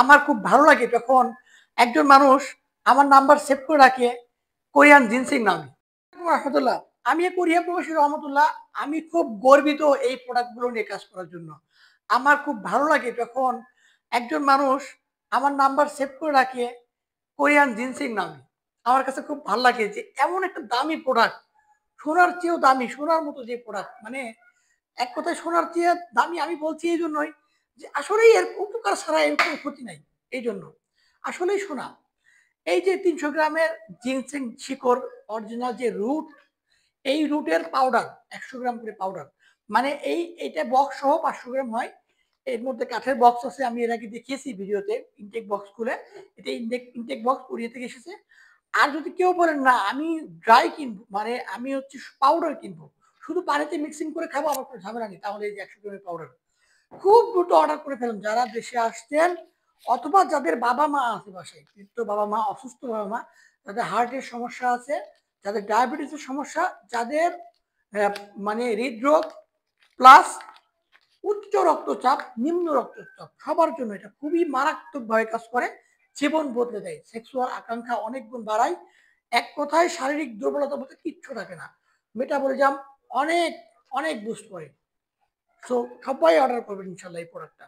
আমার খুব ভালো লাগে যখন একজন মানুষ আমার নাম্বার সেভ করে রাখে কোরিয়ান জিনসিং নামে। রহমতুল্লাহ, আমি কোরিয়া প্রবাসী রহমতুল্লাহ। আমি খুব গর্বিত এই প্রোডাক্টগুলো নিয়ে কাজ করার জন্য। আমার খুব ভালো লাগে যখন একজন মানুষ আমার নাম্বার সেভ করে রাখে কোরিয়ান জিনসিং নামে। আমার কাছে খুব ভালো লাগে যে এমন একটা দামি প্রোডাক্ট, সোনার চেয়েও দামি, সোনার মতো যে প্রোডাক্ট, মানে এক কথায় সোনার চেয়ে দামি আমি বলছি এই জন্যই যে আসলেই এর উপকার ছাড়া এর কোনো ক্ষতি নাই। এই জন্য আসলেই সোনা। এই যে ৩০০ গ্রামের জিনসেং শিকড় অরিজিনাল যে রুট, এই রুটের পাউডার ১০০ গ্রাম করে পাউডার, মানে এইটা বক্স সহ ৫০০ গ্রাম হয়। এর মধ্যে কাঠের বক্স আছে, আমি এর আগে দেখিয়েছি ভিডিওতে ইনটেক বক্স খুলে। এটা ইনটেক বক্স কোরিয়া থেকে এসেছে। আর যদি কেউ বলেন না আমি ড্রাই কিনবো, মানে আমি হচ্ছে পাউডার কিনবো, শুধু পানিতে মিক্সিং করে খাবো, আমার কোনো ঝামেলা নেই, তাহলে এই যে ১০০ গ্রামের পাউডার খুব দ্রুত অর্ডার করে ফেলুন যারা দেশে আসছেন, অথবা যাদের বাবা মা আছে বাসায়, বৃদ্ধ বাবা মা, অসুস্থ বাবা মা, যাদের হার্টের সমস্যা আছে, যাদের ডায়াবেটিসের সমস্যা, যাদের আহ, মানে হৃদরোগ প্লাস উচ্চ রক্তচাপ, নিম্ন রক্তচাপ, সবার জন্য এটা খুবই মারাত্মকভাবে কাজ করে, জীবন বদলে দেয়, সেক্সুয়াল আকাঙ্ক্ষা অনেক গুণ বাড়ায়, এক কথায় শারীরিক দুর্বলতা বলতে কিচ্ছু থাকে না, মেটাবলিজম অনেক অনেক বুস্ট করে। সো সবাই অর্ডার করবেন ইনশাল্লাহ এই প্রোডাক্টটা।